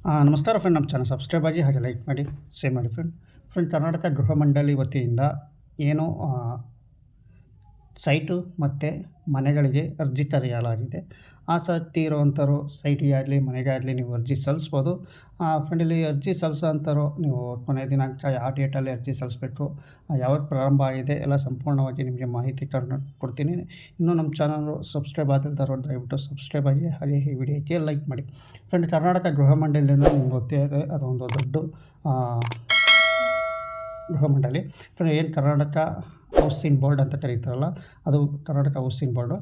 ನಮಸ್ಕಾರ ಫ್ರೆಂಡ್, ನಮ್ಮ channel subscribe ಆಗಿ ಹಾಗೆ ಲೈಕ್ ಮಾಡಿ ಶೇರ್ ಮಾಡಿ ಫ್ರೆಂಡ್ ಕರ್ನಾಟಕ ಗೃಹ ಮಂಡಳಿ ವತಿಯಿಂದ ಏನು ಸೈಟು ಮತ್ತು ಮನೆಗಳಿಗೆ ಅರ್ಜಿ ತರೆಯಲಾಗಿದೆ. ಆಸಕ್ತಿ ಇರುವಂಥವ್ರು ಸೈಟಿಗೆ ಆಗಲಿ ಮನೆಗೆ ಆಗಲಿ ನೀವು ಅರ್ಜಿ ಸಲ್ಲಿಸ್ಬೋದು. ಫ್ರೆಂಡ್, ಇಲ್ಲಿ ಅರ್ಜಿ ಸಲ್ಲಿಸೋಂಥವ್ರು ನೀವು ಕೊನೆಯ ದಿನಾಂಕ ಯಾವ ಡೇಟಲ್ಲಿ ಅರ್ಜಿ ಸಲ್ಲಿಸಬೇಕು, ಯಾವತ್ತು ಪ್ರಾರಂಭ ಆಗಿದೆ ಎಲ್ಲ ಸಂಪೂರ್ಣವಾಗಿ ನಿಮಗೆ ಮಾಹಿತಿ ಕೊಡ್ತೀನಿ. ಇನ್ನೂ ನಮ್ಮ ಚಾನಲ್ ಸಬ್ಸ್ಕ್ರೈಬ್ ಆಗಿಲ್ದವರು ದಯವಿಟ್ಟು ಸಬ್ಸ್ಕ್ರೈಬ್ ಆಗಿ ಹಾಗೆ ಈ ವಿಡಿಯೋಕ್ಕೆ ಲೈಕ್ ಮಾಡಿ. ಫ್ರೆಂಡ್, ಕರ್ನಾಟಕ ಗೃಹ ಮಂಡಳಿಯಿಂದ ನಿಮ್ಗೆ ಗೊತ್ತೇ ಇದೆ, ಅದೊಂದು ದೊಡ್ಡ ಗೃಹ ಮಂಡಳಿ. ಫ್ರೆಂಡ್, ಏನು ಕರ್ನಾಟಕ ಹೌಸಿಂಗ್ ಬೋರ್ಡ್ ಅಂತ ಕರೀತಾರಲ್ಲ, ಅದು ಕರ್ನಾಟಕ ಹೌಸಿಂಗ್ ಬೋರ್ಡು.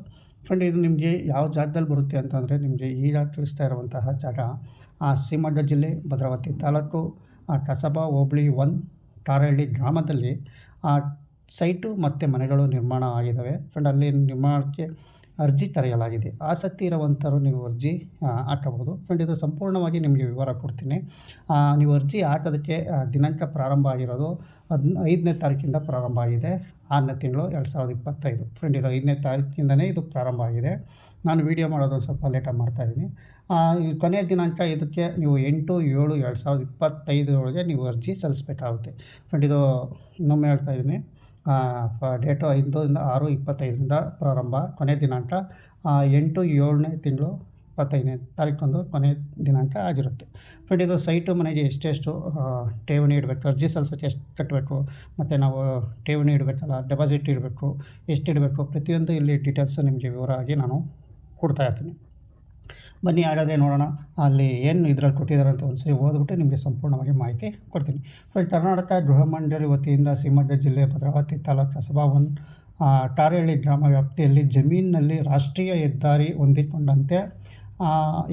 ಫ್ರೆಂಡ್, ಇದು ನಿಮಗೆ ಯಾವ ಜಾಗದಲ್ಲಿ ಬರುತ್ತೆ ಅಂತಂದರೆ, ನಿಮಗೆ ಈಗ ತಿಳಿಸ್ತಾ ಇರುವಂತಹ ಜಾಗ ಶಿವಮೊಗ್ಗ ಜಿಲ್ಲೆ ಭದ್ರಾವತಿ ತಾಲೂಕು ಕಸಬಾ ಹೋಬಳಿ 1 ಕಾರಹಳ್ಳಿ ಗ್ರಾಮದಲ್ಲಿ ಸೈಟು ಮತ್ತು ಮನೆಗಳು ನಿರ್ಮಾಣ ಆಗಿದ್ದಾವೆ. ಫ್ರೆಂಡ್, ಅಲ್ಲಿ ನಿರ್ಮಾಣಕ್ಕೆ ಅರ್ಜಿ ತರೆಯಲಾಗಿದೆ. ಆಸಕ್ತಿ ಇರುವಂಥವ್ರು ನೀವು ಅರ್ಜಿ ಹಾಕಬಹುದು. ಫ್ರೆಂಡ್, ಇದು ಸಂಪೂರ್ಣವಾಗಿ ನಿಮಗೆ ವಿವರ ಕೊಡ್ತೀನಿ. ನೀವು ಅರ್ಜಿ ಹಾಕೋದಕ್ಕೆ ದಿನಾಂಕ ಪ್ರಾರಂಭ ಆಗಿರೋದು 5ನೇ ತಾರೀಕಿಂದ ಪ್ರಾರಂಭ ಆಗಿದೆ, 6ನೇ ತಿಂಗಳು 2025. ಫ್ರೆಂಡ್, ಇದು 5ನೇ ತಾರೀಕಿಂದನೇ ಇದು ಪ್ರಾರಂಭ ಆಗಿದೆ. ನಾನು ವೀಡಿಯೋ ಮಾಡೋದು ಸ್ವಲ್ಪ ಲೇಟಾಗಿ ಮಾಡ್ತಾಯಿದ್ದೀನಿ. ಕೊನೆಯ ದಿನಾಂಕ ಇದಕ್ಕೆ ನೀವು 8/7/2025 ನೀವು ಅರ್ಜಿ ಸಲ್ಲಿಸಬೇಕಾಗುತ್ತೆ. ಫ್ರೆಂಡ್, ಇದು ಇನ್ನೊಮ್ಮೆ ಹೇಳ್ತಾಯಿದ್ದೀನಿ, ಡೇಟು 5/6/25 ಪ್ರಾರಂಭ, ಕೊನೆಯ ದಿನಾಂಕ 8/7ನೇ ತಿಂಗಳು 25ನೇ ತಾರೀಕಂದು ಕೊನೆಯ ದಿನಾಂಕ ಆಗಿರುತ್ತೆ. ಫ್ರೆಂಡ್, ಇದು ಸೈಟು ಮನೆಗೆ ಎಷ್ಟೆಷ್ಟು ಠೇವಣಿ ಇಡಬೇಕು, ಅರ್ಜಿ ಸಲ್ಲಿಸೋಕ್ಕೆ ಎಷ್ಟು ಕಟ್ಟಬೇಕು, ಮತ್ತು ನಾವು ಠೇವಣಿ ಇಡಬೇಕಲ್ಲ, ಡೆಪಾಸಿಟ್ ಇಡಬೇಕು, ಎಷ್ಟು ಇಡಬೇಕು, ಪ್ರತಿಯೊಂದು ಇಲ್ಲಿ ಡೀಟೇಲ್ಸು ನಿಮಗೆ ವಿವರವಾಗಿ ನಾನು ಕೊಡ್ತಾಯಿರ್ತೀನಿ. ಬನ್ನಿ ಹಾಗಾದರೆ ನೋಡೋಣ ಅಲ್ಲಿ ಏನು ಇದರಲ್ಲಿ ಕೊಟ್ಟಿದ್ದಾರೆ ಅಂತ ಒಂದ್ಸರಿ ಓದ್ಬಿಟ್ಟು ನಿಮಗೆ ಸಂಪೂರ್ಣವಾಗಿ ಮಾಹಿತಿ ಕೊಡ್ತೀನಿ. ಫ್ರೆಂಡ್, ಕರ್ನಾಟಕ ಗೃಹ ಮಂಡಳಿ ವತಿಯಿಂದ ಶಿವಮೊಗ್ಗ ಜಿಲ್ಲೆ ಭದ್ರಾವತಿ ತಾಲೂಕು ಕಸಬಾ 1 ಕಾರಹಳ್ಳಿ ಗ್ರಾಮ ವ್ಯಾಪ್ತಿಯಲ್ಲಿ ಜಮೀನಿನಲ್ಲಿ ರಾಷ್ಟ್ರೀಯ ಹೆದ್ದಾರಿ ಹೊಂದಿಕೊಂಡಂತೆ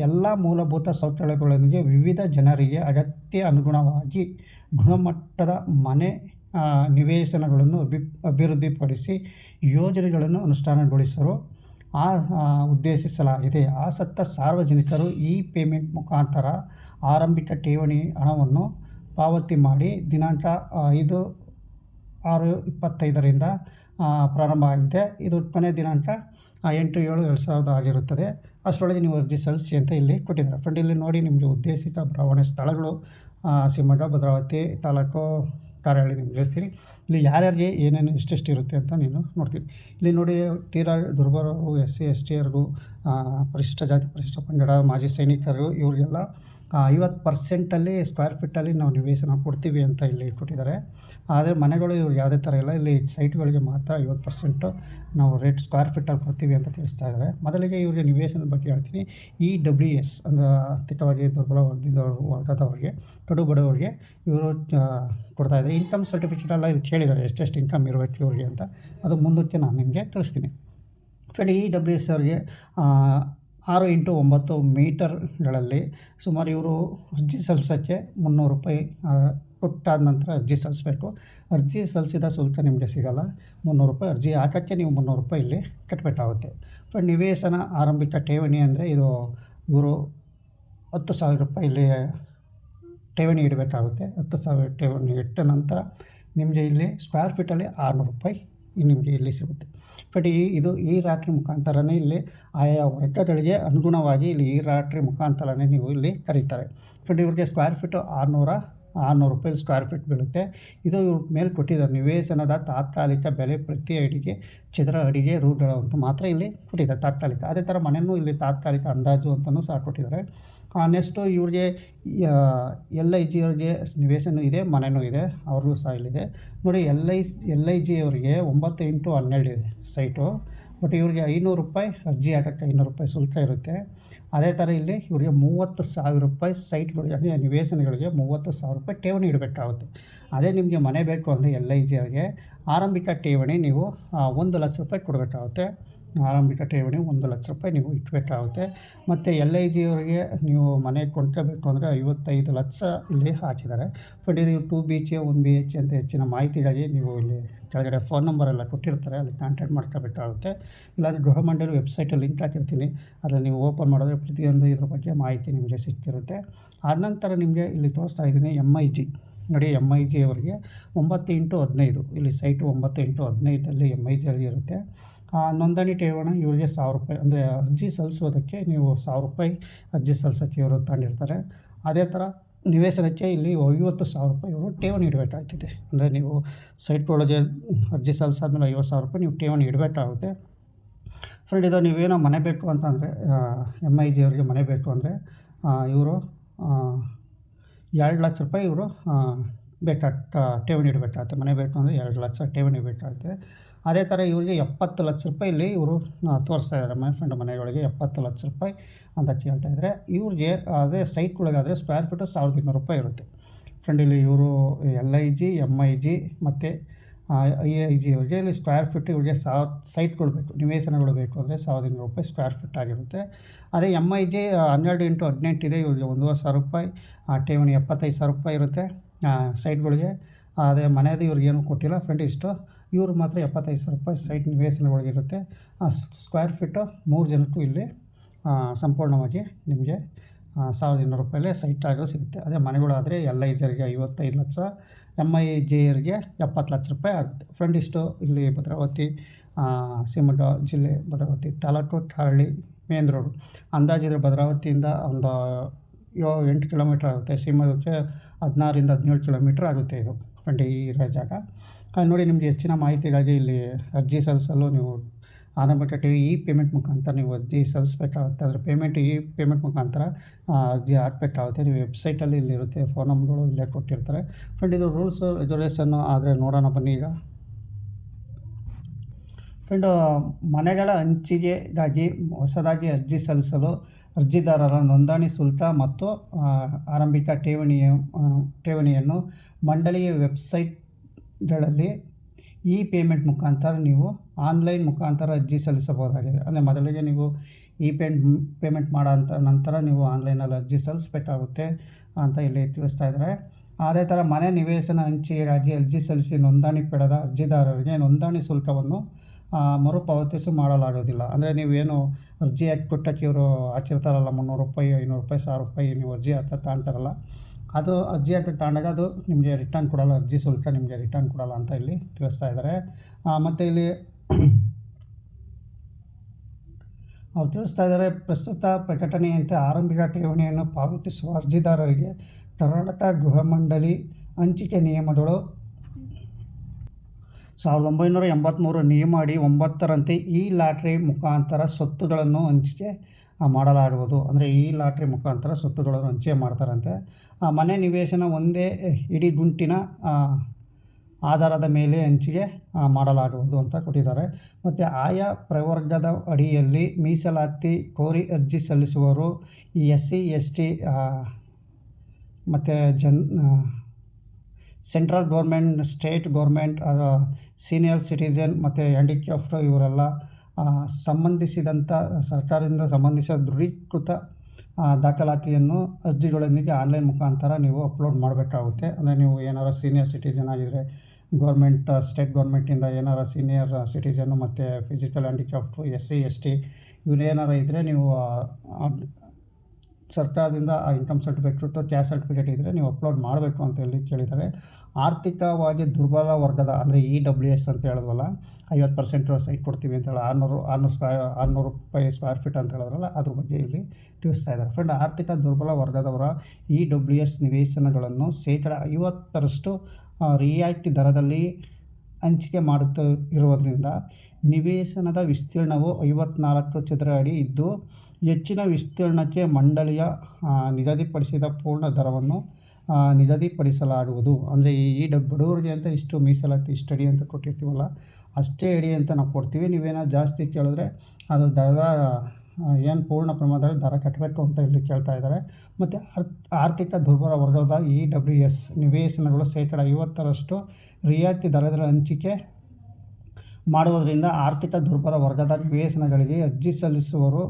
ಎಲ್ಲ ಮೂಲಭೂತ ಸೌಕರ್ಯಗಳೊಂದಿಗೆ ವಿವಿಧ ಜನರಿಗೆ ಅಗತ್ಯ ಅನುಗುಣವಾಗಿ ಗುಣಮಟ್ಟದ ಮನೆ ನಿವೇಶನಗಳನ್ನು ಅಭಿವೃದ್ಧಿಪಡಿಸಿ ಯೋಜನೆಗಳನ್ನು ಅನುಷ್ಠಾನಗೊಳಿಸಲು ಉದ್ದೇಶಿಸಲಾಗಿದೆ. ಆಸಕ್ತ ಸಾರ್ವಜನಿಕರು ಈ ಪೇಮೆಂಟ್ ಮುಖಾಂತರ ಆರಂಭಿಕ ಠೇವಣಿ ಹಣವನ್ನು ಪಾವತಿ ಮಾಡಿ ದಿನಾಂಕ 5/6/25ರಿಂದ ಪ್ರಾರಂಭ ಆಗಿದೆ. ಇದು ಕೊನೆಯ ದಿನಾಂಕ 8/7/2000 ಆಗಿರುತ್ತದೆ. ಅಷ್ಟರೊಳಗೆ ನೀವು ಅರ್ಜಿ ಸಲ್ಲಿಸಿ ಅಂತ ಇಲ್ಲಿ ಕೊಟ್ಟಿದ್ದಾರೆ. ಫ್ರೆಂಡ್, ಇಲ್ಲಿ ನೋಡಿ ನಿಮಗೆ ಉದ್ದೇಶಿತ ಬಡಾವಣೆ ಸ್ಥಳಗಳು ಶಿವಮೊಗ್ಗ ಭದ್ರಾವತಿ ತಾಲೂಕು ಕಾರಹಳ್ಳಿ ನಿಮ್ಗೆ ಹೇಳ್ತೀನಿ. ಇಲ್ಲಿ ಯಾರ್ಯಾರಿಗೆ ಏನೇನು ಎಷ್ಟೆಷ್ಟು ಇರುತ್ತೆ ಅಂತ ನೀನು ನೋಡ್ತೀನಿ. ಇಲ್ಲಿ ನೋಡಿ, ತೀರಾ ದುರ್ಬಲರು, SC ST ಅವ್ರಿಗೂ, ಪರಿಶಿಷ್ಟ ಜಾತಿ ಪರಿಶಿಷ್ಟ ಪಂಗಡ, ಮಾಜಿ ಸೈನಿಕರು, ಇವರಿಗೆಲ್ಲ 50% ಸ್ಕ್ವೇರ್ ಫೀಟಲ್ಲಿ ನಾವು ನಿವೇಶನ ಕೊಡ್ತೀವಿ ಅಂತ ಇಲ್ಲಿ ಕೊಟ್ಟಿದ್ದಾರೆ. ಆದರೆ ಮನೆಗಳು ಇವ್ರು ಯಾವುದೇ ಥರ ಇಲ್ಲ, ಇಲ್ಲಿ ಸೈಟ್ಗಳಿಗೆ ಮಾತ್ರ 50% ನಾವು ರೇಟ್ ಸ್ಕ್ವೇರ್ ಫೀಟಲ್ಲಿ ಕೊಡ್ತೀವಿ ಅಂತ ತಿಳಿಸ್ತಾ ಇದ್ದಾರೆ. ಮೊದಲಿಗೆ ಇವರಿಗೆ ನಿವೇಶನದ ಬಗ್ಗೆ ಹೇಳ್ತೀನಿ. EWS ಅಂದರೆ ಆರ್ಥಿಕವಾಗಿ ದುರ್ಬಲ ವರ್ಗದವರಿಗೆ, ಕಡು ಬಡವರಿಗೆ ಇವರು ಕೊಡ್ತಾಯಿದ್ದಾರೆ. ಇನ್ಕಮ್ ಸರ್ಟಿಫಿಕೇಟ್ ಎಲ್ಲ ಇಲ್ಲಿ ಕೇಳಿದ್ದಾರೆ, ಎಷ್ಟೆಷ್ಟು ಇನ್ಕಮ್ ಇರಬೇಕು ಇವ್ರಿಗೆ ಅಂತ. ಅದು ಮುಂದಕ್ಕೆ ನಾನು ನಿಮಗೆ ತಿಳಿಸ್ತೀನಿ. ಫ್ರೆಂಡ್, EWS ಅವರಿಗೆ 6x9 ಮೀಟರ್ಗಳಲ್ಲಿ ಸುಮಾರು ಇವರು ಅರ್ಜಿ ಸಲ್ಲಿಸೋಕ್ಕೆ 300 ರೂಪಾಯಿ ಕೊಟ್ಟಾದ ನಂತರ ಅರ್ಜಿ ಸಲ್ಲಿಸಬೇಕು. ಅರ್ಜಿ ಸಲ್ಲಿಸಿದ ಶುಲ್ಕ ನಿಮಗೆ ಸಿಗೋಲ್ಲ, 300 ರೂಪಾಯಿ. ಅರ್ಜಿ ಹಾಕೋಕ್ಕೆ ನೀವು 300 ರೂಪಾಯಿ ಇಲ್ಲಿ ಕಟ್ಟಬೇಕಾಗುತ್ತೆ. ಫ್ರೆಂಡ್, ನಿವೇಶನ ಆರಂಭಿಕ ಠೇವಣಿ ಅಂದರೆ ಇವರು 10,000 ರೂಪಾಯಿ ಇಲ್ಲಿ ಠೇವಣಿ ಇಡಬೇಕಾಗುತ್ತೆ. 10,000 ಠೇವಣಿ ಇಟ್ಟ ನಂತರ ನಿಮಗೆ ಇಲ್ಲಿ ಸ್ಕ್ವೇರ್ ಫೀಟಲ್ಲಿ 600 ರೂಪಾಯಿ ನಿಮಗೆ ಇಲ್ಲಿ ಸಿಗುತ್ತೆ. ಬಟ್ ಈ ರಾಟ್ರಿ ಮುಖಾಂತರನೇ ಇಲ್ಲಿ ಆಯಾ ವರ್ಗಗಳಿಗೆ ಅನುಗುಣವಾಗಿ ಇಲ್ಲಿ ಈ ರಾಟ್ರಿ ಮುಖಾಂತರನೇ ನೀವು ಇಲ್ಲಿ ಕರೀತಾರೆ. ಫ್ರೆಂಡ್, ಇವ್ರಿಗೆ ಸ್ಕ್ವೇರ್ ಫೀಟು 600 ರೂಪಾಯಿ ಸ್ಕ್ವೇರ್ ಫೀಟ್ ಬೀಳುತ್ತೆ. ಇದು ಇವ್ರ ಮೇಲೆ ಕೊಟ್ಟಿದ್ದಾರೆ, ನಿವೇಶನದ ತಾತ್ಕಾಲಿಕ ಬೆಲೆ ಪ್ರತಿ ಅಡಿಗೆ ಚದರ ಅಡಿಗೆ ರೂಗಳು ಅಂತ ಮಾತ್ರ ಇಲ್ಲಿ ಕೊಟ್ಟಿದ್ದಾರೆ, ತಾತ್ಕಾಲಿಕ. ಅದೇ ಥರ ಮನೆಯೂ ಇಲ್ಲಿ ತಾತ್ಕಾಲಿಕ ಅಂದಾಜು ಅಂತಲೂ ಸಹ ಕೊಟ್ಟಿದ್ದಾರೆ. ನೆಕ್ಸ್ಟು ಇವ್ರಿಗೆ LIG ಅವ್ರಿಗೆ ನಿವೇಶನ ಇದೆ, ಮನೆಯೂ ಇದೆ, ಅವ್ರಿಗೂ ಸಹ ಇಲ್ಲಿದೆ ನೋಡಿ. LIG ಅವರಿಗೆ 9x12 ಇದೆ ಸೈಟು. ಬಟ್ ಇವ್ರಿಗೆ 500 ರೂಪಾಯಿ ಅರ್ಜಿ ಹಾಕೋಕ್ಕೆ 500 ರೂಪಾಯಿ ಶುಲ್ಕ ಇರುತ್ತೆ. ಅದೇ ಥರ ಇಲ್ಲಿ ಇವರಿಗೆ 30,000 ರೂಪಾಯಿ ಸೈಟ್ಗಳಿಗೆ ಅಂದರೆ ನಿವೇಶನಗಳಿಗೆ 30,000 ರೂಪಾಯಿ ಠೇವಣಿ ಇಡಬೇಕಾಗುತ್ತೆ. ಅದೇ ನಿಮಗೆ ಮನೆ ಬೇಕು ಅಂದರೆ LIG ಅವರಿಗೆ ಆರಂಭಿಕ ಠೇವಣಿ ನೀವು 1 ಲಕ್ಷ ರೂಪಾಯಿ ಕೊಡಬೇಕಾಗುತ್ತೆ. ಆರಂಭಿಕ ಠೇವಣಿ 1 ಲಕ್ಷ ರೂಪಾಯಿ ನೀವು ಇಟ್ಟಬೇಕಾಗುತ್ತೆ. ಮತ್ತು LIG ಅವರಿಗೆ ನೀವು ಮನೆ ಕೊಂಡ್ಕೋಬೇಕು ಅಂದರೆ 55 ಲಕ್ಷ ಇಲ್ಲಿ ಹಾಕಿದ್ದಾರೆ. ಬಟ್ ನೀವು 2 BHK 1 BHK ಅಂತ ಹೆಚ್ಚಿನ ಮಾಹಿತಿಗಾಗಿ ನೀವು ಇಲ್ಲಿ ಕೆಳಗಡೆ ಫೋನ್ ನಂಬರೆಲ್ಲ ಕೊಟ್ಟಿರ್ತಾರೆ, ಅಲ್ಲಿ ಕಾಂಟ್ಯಾಕ್ಟ್ ಮಾಡ್ಕೋಬೇಕಾಗುತ್ತೆ. ಇಲ್ಲಾಂದರೆ ಗೃಹ ಮಂಡಳಿ ವೆಬ್ಸೈಟಲ್ಲಿ ಲಿಂಕ್ ಹಾಕಿರ್ತೀನಿ, ಅದರಲ್ಲಿ ನೀವು ಓಪನ್ ಮಾಡಿದ್ರೆ ಪ್ರತಿಯೊಂದು ಇದ್ರ ಬಗ್ಗೆ ಮಾಹಿತಿ ನಿಮಗೆ ಸಿಕ್ಕಿರುತ್ತೆ. ಆದ ನಂತರ ನಿಮಗೆ ಇಲ್ಲಿ ತೋರಿಸ್ತಾ ಇದ್ದೀನಿ MIG ನೋಡಿ. MIG ಅವರಿಗೆ 9x15 ಇಲ್ಲಿ ಸೈಟು 9x15 MIG ಅಲ್ಲಿ ಇರುತ್ತೆ. ನೋಂದಣಿ ಠೇವಣಿ ಇವರಿಗೆ ₹1000 ಅಂದರೆ ಅರ್ಜಿ ಸಲ್ಲಿಸೋದಕ್ಕೆ ನೀವು ₹1000 ಅರ್ಜಿ ಸಲ್ಲಿಸೋಕ್ಕೆ ಇವರು ತಗೊಂಡಿರ್ತಾರೆ. ಅದೇ ಥರ ನಿವೇಶನಕ್ಕೆ ಇಲ್ಲಿ ₹50,000 ಇವರು ಠೇವಣಿ ಇಡಬೇಕಾಗ್ತದೆ. ಅಂದರೆ ನೀವು ಸೈಟ್ ಒಳಗೆ ಅರ್ಜಿ ಸಲ್ಲಿಸಾದ್ಮೇಲೆ ₹50,000 ನೀವು ಠೇವಣಿ ಇಡಬೇಕಾಗುತ್ತೆ. ಫ್ರೆಂಡ್, ಇದು ನೀವೇನೋ ಮನೆ ಬೇಕು ಅಂತಂದರೆ MIG ಅವರಿಗೆ ಮನೆ ಬೇಕು ಅಂದರೆ ಇವರು ₹2,00,000 ಇವರು ಠೇವಣಿ ಇಡಬೇಕಾಗುತ್ತೆ. ಮನೆ ಬೇಕು ಅಂದರೆ 2,00,000 ಠೇವಣಿ ಬೇಕಾಗುತ್ತೆ. ಅದೇ ಥರ ಇವರಿಗೆ ₹70,00,000 ಇಲ್ಲಿ ಇವರು ತೋರಿಸ್ತಾ ಇದ್ದಾರೆ. ಫ್ರೆಂಡ್, ಮನೆಗಳಿಗೆ ₹70,00,000 ಅಂತ ಕೇಳ್ತಾ ಇದ್ದಾರೆ. ಇವ್ರಿಗೆ ಅದೇ ಸೈಟ್ಗಳಿಗಾದರೆ ಸ್ಕ್ವೇರ್ ಫೀಟು ₹1,200 ಇರುತ್ತೆ. ಫ್ರೆಂಡ್, ಇಲ್ಲಿ ಇವರು LIG, MIG ಮತ್ತು IIG ಅವರಿಗೆ ಇಲ್ಲಿ ಸ್ಕ್ವೇರ್ ಫೀಟ್ ಇವ್ರಿಗೆ ಸೈಟ್ಗಳು ಬೇಕು, ನಿವೇಶನಗಳು ಬೇಕು ಅಂದರೆ ₹1,200 ಸ್ಕ್ವೇರ್ ಫೀಟ್ ಆಗಿರುತ್ತೆ. ಅದೇ MIG 12x18 ಇದೆ, ಇವ್ರಿಗೆ ₹1,500 ಠೇವಣಿ ₹75,000 ಇರುತ್ತೆ ಸೈಟ್ಗಳಿಗೆ. ಅದೇ ಮನೆಯದು ಇವ್ರಿಗೇನು ಕೊಟ್ಟಿಲ್ಲ ಫ್ರೆಂಡ್. ಇಷ್ಟು ಇವ್ರು ಮಾತ್ರ ₹75,000 ಸೈಟ್ ನಿವೇಶನಗಳಿಗಿರುತ್ತೆ. ಸ್ಕ್ವೇರ್ ಫೀಟು 3 ಜನಕ್ಕೂ ಇಲ್ಲಿ ಸಂಪೂರ್ಣವಾಗಿ ನಿಮಗೆ ₹1,200 ಸೈಟ್ ಆಗೋ ಸಿಗುತ್ತೆ. ಅದೇ ಮನೆಗಳಾದರೆ LIGರಿಗೆ 55 ಲಕ್ಷ, MIGರಿಗೆ 70 ಲಕ್ಷ ರೂಪಾಯಿ ಆಗುತ್ತೆ. ಫ್ರೆಂಡ್, ಇಷ್ಟು ಇಲ್ಲಿ ಭದ್ರಾವತಿ ಶಿವಮೊಗ್ಗ ಜಿಲ್ಲೆ, ಭದ್ರಾವತಿ ತಾಲೂಕು, ಠಾರಳ್ಳಿ ಮೇನ್ ರೋಡು. ಅಂದಾಜಿದ್ರೆ ಭದ್ರಾವತಿಯಿಂದ ಒಂದು 8 ಕಿಲೋಮೀಟ್ರ್ ಆಗುತ್ತೆ. ಶಿವಮೊಗ್ಗಕ್ಕೆ 16ರಿಂದ 17 ಕಿಲೋಮೀಟ್ರ್ ಆಗುತ್ತೆ ಇದು ಫ್ರೆಂಡ್, ಈ ಇರೋ ಜಾಗ. ನೋಡಿ, ನಿಮಗೆ ಹೆಚ್ಚಿನ ಮಾಹಿತಿಗಾಗಿ ಇಲ್ಲಿ ಅರ್ಜಿ ಸಲ್ಲಿಸಲು ನೀವು ಆರಂಭಿಕ ಪೇಮೆಂಟ್ ಮುಖಾಂತರ ನೀವು ಅರ್ಜಿ ಸಲ್ಲಿಸಬೇಕಾಗುತ್ತೆ. ಅಂದರೆ ಪೇಮೆಂಟ್ ಮುಖಾಂತರ ಅರ್ಜಿ ಹಾಕಬೇಕಾಗುತ್ತೆ. ನೀವು ವೆಬ್ಸೈಟಲ್ಲಿ ಇಲ್ಲಿರುತ್ತೆ, ಫೋನ್ ನಂಬರ್ಗಳು ಇಲ್ಲೇ ಕೊಟ್ಟಿರ್ತಾರೆ. ಫ್ರೆಂಡ್, ಇದು ರೂಲ್ಸು ರೆಗ್ಯುಲೇಷನ್ನು ಆದರೆ ನೋಡೋಣ ಬನ್ನಿ ಈಗ. ಫ್ರೆಂಡು, ಮನೆಗಳ ಹಂಚಿಕೆಗಾಗಿ ಹೊಸದಾಗಿ ಅರ್ಜಿ ಸಲ್ಲಿಸಲು ಅರ್ಜಿದಾರರ ನೋಂದಣಿ ಶುಲ್ಕ ಮತ್ತು ಆರಂಭಿಕ ಠೇವಣಿಯನ್ನು ಮಂಡಳಿಯ ವೆಬ್ಸೈಟ್ಗಳಲ್ಲಿ ಪೇಮೆಂಟ್ ಮುಖಾಂತರ ನೀವು ಆನ್ಲೈನ್ ಮುಖಾಂತರ ಅರ್ಜಿ ಸಲ್ಲಿಸಬಹುದಾಗಿದೆ. ಅಂದರೆ ಮೊದಲಿಗೆ ನೀವು ಪೇಮೆಂಟ್ ಮಾಡೋ ನಂತರ ನೀವು ಆನ್ಲೈನಲ್ಲಿ ಅರ್ಜಿ ಸಲ್ಲಿಸಬೇಕಾಗುತ್ತೆ ಅಂತ ಇಲ್ಲಿ ತಿಳಿಸ್ತಾ ಇದ್ದಾರೆ. ಅದೇ ಥರ ಮನೆ ನಿವೇಶನ ಹಂಚಿಕೆಗಾಗಿ ಅರ್ಜಿ ಸಲ್ಲಿಸಿ ನೋಂದಣಿ ಪಡೆದ ಅರ್ಜಿದಾರರಿಗೆ ನೋಂದಣಿ ಶುಲ್ಕವನ್ನು ಮರುಪಾವತಿಸಿ ಮಾಡಲಾಗೋದಿಲ್ಲ. ಅಂದರೆ ನೀವೇನು ಅರ್ಜಿ ಹಾಕಿಕೊಟ್ಟಕ್ಕೆ ಇವರು ಹಾಕಿರ್ತಾರಲ್ಲ ₹300, ₹500, ₹1,000 ನೀವು ಅರ್ಜಿ ತಗೊಂತಾರಲ್ಲ, ಅದು ಅರ್ಜಿ ತಗೊಂಡಾಗ ಅದು ನಿಮಗೆ ರಿಟರ್ನ್ ಕೊಡೋಲ್ಲ, ಅರ್ಜಿ ಶುಲ್ಕ ನಿಮಗೆ ರಿಟರ್ನ್ ಕೊಡೋಲ್ಲ ಅಂತ ಇಲ್ಲಿ ತಿಳಿಸ್ತಾ ಇದ್ದಾರೆ. ಮತ್ತು ಇಲ್ಲಿ ಅವ್ರು ತಿಳಿಸ್ತಾ ಇದ್ದಾರೆ, ಪ್ರಸ್ತುತ ಪ್ರಕಟಣೆಯಂತೆ ಆರಂಭಿಕ ಠೇವಣಿಯನ್ನು ಪಾವತಿಸುವ ಅರ್ಜಿದಾರರಿಗೆ ಕರ್ನಾಟಕ ಗೃಹ ಮಂಡಳಿ ಹಂಚಿಕೆ ನಿಯಮಗಳು 1983 ನಿಯಮ ಅಡಿ 9ರಂತೆ ಲಾಟ್ರಿ ಮುಖಾಂತರ ಸ್ವತ್ತುಗಳನ್ನು ಹಂಚಿಕೆ ಮಾಡಲಾಗುವುದು. ಅಂದರೆ ಲಾಟ್ರಿ ಮುಖಾಂತರ ಸ್ವತ್ತುಗಳನ್ನು ಹಂಚಿಕೆ ಮಾಡ್ತಾರಂತೆ. ಮನೆ ನಿವೇಶನ ಒಂದೇ ಇಡೀ ಗುಂಟಿನ ಆಧಾರದ ಮೇಲೆ ಹಂಚಿಕೆ ಮಾಡಲಾಗುವುದು ಅಂತ ಕೊಟ್ಟಿದ್ದಾರೆ. ಮತ್ತು ಆಯಾ ಪ್ರವರ್ಗದ ಅಡಿಯಲ್ಲಿ ಮೀಸಲಾತಿ ಕೋರಿ ಅರ್ಜಿ ಸಲ್ಲಿಸುವವರು SC ST ಮತ್ತು central government, state government, senior citizen ಮತ್ತು ಹ್ಯಾಂಡಿಕ್ಯಾಪ್ಡ್ ಇವರೆಲ್ಲ ಸಂಬಂಧಿಸಿದಂಥ ಸರ್ಕಾರದಿಂದ ಸಂಬಂಧಿಸಿದ ದೃಢೀಕೃತ ದಾಖಲಾತಿಯನ್ನು ಅರ್ಜಿಗಳೊಂದಿಗೆ ಆನ್ಲೈನ್ ಮುಖಾಂತರ ನೀವು ಅಪ್ಲೋಡ್ ಮಾಡಬೇಕಾಗುತ್ತೆ. ಅಂದರೆ ನೀವು ಏನಾರು ಸೀನಿಯರ್ ಸಿಟಿಜನ್ ಆಗಿದ್ದರೆ ಗೌರ್ಮೆಂಟ್, ಸ್ಟೇಟ್ ಗೌರ್ಮೆಂಟಿಂದ ಏನಾರು ಸೀನಿಯರ್ ಸಿಟಿಜನ್ನು ಮತ್ತು ಫಿಸಿಕಲ್ ಹ್ಯಾಂಡಿಕ್ಯಾಪ್ಟು, SC ST ಇವರೇನಾರು ಇದ್ದರೆ ನೀವು ಸರ್ಕಾರದಿಂದ ಇನ್ಕಮ್ ಸರ್ಟಿಫಿಕೇಟು, ಕ್ಯಾಸ್ಟ್ ಸರ್ಟಿಫಿಕೇಟ್ ಇದ್ದರೆ ನೀವು ಅಪ್ಲೋಡ್ ಮಾಡಬೇಕು ಅಂತ ಹೇಳಿ ಕೇಳಿದ್ದಾರೆ. ಆರ್ಥಿಕವಾಗಿ ದುರ್ಬಲ ವರ್ಗದ ಅಂದರೆ EWS ಅಂತ ಹೇಳಿದ್ವಲ್ಲ, 50% ಸೈಟ್ ಕೊಡ್ತೀವಿ ಅಂತ ಹೇಳಿ ₹600 ಸ್ಕ್ವೇರ್ ಫೀಟ್ ಅಂತ ಹೇಳಿದ್ರಲ್ಲ, ಅದ್ರ ಬಗ್ಗೆ ಇಲ್ಲಿ ತಿಳಿಸ್ತಾ ಇದ್ದಾರೆ. ಫ್ರೆಂಡ್, ಆರ್ಥಿಕ ದುರ್ಬಲ ವರ್ಗದವರ EWS ನಿವೇಶನಗಳನ್ನು ಶೇಕಡ 50% ರಿಯಾಯಿತಿ ದರದಲ್ಲಿ ಹಂಚಿಕೆ ಇರುವುದರಿಂದ ನಿವೇಶನದ ವಿಸ್ತೀರ್ಣವು 54 ಚದರ ಅಡಿ ಇದ್ದು ಹೆಚ್ಚಿನ ವಿಸ್ತೀರ್ಣಕ್ಕೆ ಮಂಡಳಿಯ ನಿಗದಿಪಡಿಸಿದ ಪೂರ್ಣ ದರವನ್ನು ನಿಗದಿಪಡಿಸಲಾಗುವುದು. ಅಂದರೆ ಈ ಬಡವರಿಗೆ ಅಂತ ಇಷ್ಟು ಮೀಸಲಾತಿ, ಇಷ್ಟು ಅಡಿ ಅಂತ ಕೊಟ್ಟಿರ್ತೀವಲ್ಲ, ಅಷ್ಟೇ ಅಡಿ ಅಂತ ನಾವು ಕೊಡ್ತೀವಿ. ನೀವೇನಾದ್ರು ಜಾಸ್ತಿ ಕೇಳಿದ್ರೆ ಅದು ದರ ಏನು ಪೂರ್ಣ ಪ್ರಮಾಣದಲ್ಲಿ ದರ ಕಟ್ಟಬೇಕು ಅಂತ ಇಲ್ಲಿ ಕೇಳ್ತಾ ಇದ್ದಾರೆ. ಮತ್ತು ಆರ್ಥಿಕ ದುರ್ಬಲ ವರ್ಗದ EWS ನಿವೇಶನಗಳು ಶೇಕಡ 50% ರಿಯಾಯಿತಿ ದರದಲ್ಲಿ ಹಂಚಿಕೆ ಮಾಡುವುದರಿಂದ ಆರ್ಥಿಕ ದುರ್ಬಲ ವರ್ಗದ ನಿವೇಶನಗಳಿಗೆ ಅರ್ಜಿ ಸಲ್ಲಿಸುವವರು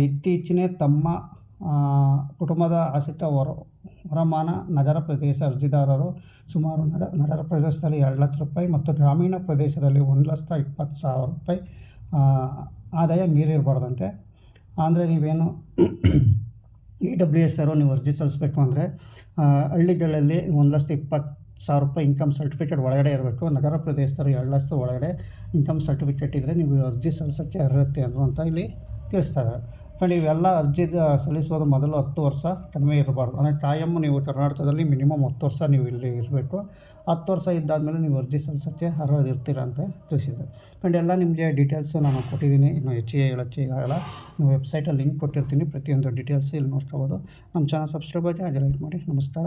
ಇತ್ತೀಚಿನ ತಮ್ಮ ಕುಟುಂಬದ ಆರ್ಥಿಕ ವರಮಾನ ನಗರ ಪ್ರದೇಶ ಅರ್ಜಿದಾರರು ಸುಮಾರು ನಗರ ಪ್ರದೇಶದಲ್ಲಿ ₹2,00,000 ಮತ್ತು ಗ್ರಾಮೀಣ ಪ್ರದೇಶದಲ್ಲಿ ₹1,20,000 ಆದಾಯ ಮೀರಿರಬಾರ್ದಂತೆ. ಅಂದರೆ ನೀವೇನು EWS ನೀವು ಅರ್ಜಿ ಸಲ್ಲಿಸಬೇಕು ಅಂದರೆ ಹಳ್ಳಿಗಳಲ್ಲಿ 1,20,000 ₹1000 ಇನ್ಕಮ್ ಸರ್ಟಿಫಿಕೇಟ್ ಒಳಗಡೆ ಇರಬೇಕು. ನಗರ ಪ್ರದೇಶದವರು 2 ಲಕ್ಷದ ಒಳಗಡೆ ಇನ್ಕಮ್ ಸರ್ಟಿಫಿಕೇಟ್ ಇದ್ದರೆ ನೀವು ಅರ್ಜಿ ಸಲ್ಲಿಸೋಕ್ಕೆ ಅರ್ಹತೆ ಅಂತ ಇಲ್ಲಿ ತಿಳಿಸ್ತಾರೆ. ಫ್ರೆಂಡ್, ಇವೆಲ್ಲ ಅರ್ಜಿ ಸಲ್ಲಿಸುವುದು ಮೊದಲು 10 ವರ್ಷ ಕಡಿಮೆ ಇರಬಾರ್ದು. ಅಂದರೆ ಕಾಯಂ ನೀವು ಕರ್ನಾಟಕದಲ್ಲಿ ಮಿನಿಮಮ್ 10 ವರ್ಷ ನೀವು ಇಲ್ಲಿ ಇರಬೇಕು. 10 ವರ್ಷ ಇದ್ದಾದಮೇಲೆ ನೀವು ಅರ್ಜಿ ಸಲ್ಲಿಸೋಕ್ಕೆ ಅರ್ಹರಿರ್ತೀರ ಅಂತ ತಿಳಿಸಿದ್ದಾರೆ. ಫ್ರೆಂಡ್, ಎಲ್ಲ ನಿಮಗೆ ಡೀಟೇಲ್ಸು ನಾನು ಕೊಟ್ಟಿದ್ದೀನಿ. ಇನ್ನು ಹೆಚ್ಚಿಗೆ ಹೇಳೋಕ್ಕೆ ಆಗಲ್ಲ. ನೀವು ವೆಬ್ಸೈಟಲ್ಲಿ ಲಿಂಕ್ ಕೊಟ್ಟಿರ್ತೀನಿ. ಪ್ರತಿಯೊಂದು ಡೀಟೇಲ್ಸ್ ಇಲ್ಲಿ ನೋಡ್ಕೋಬೋದು. ನಮ್ಮ ಚಾನಲ್ ಸಬ್ಸ್ಕ್ರೈಬ್ ಆಗಿ ಹಾಗೆ ಲೈಕ್ ಮಾಡಿ. ನಮಸ್ಕಾರ.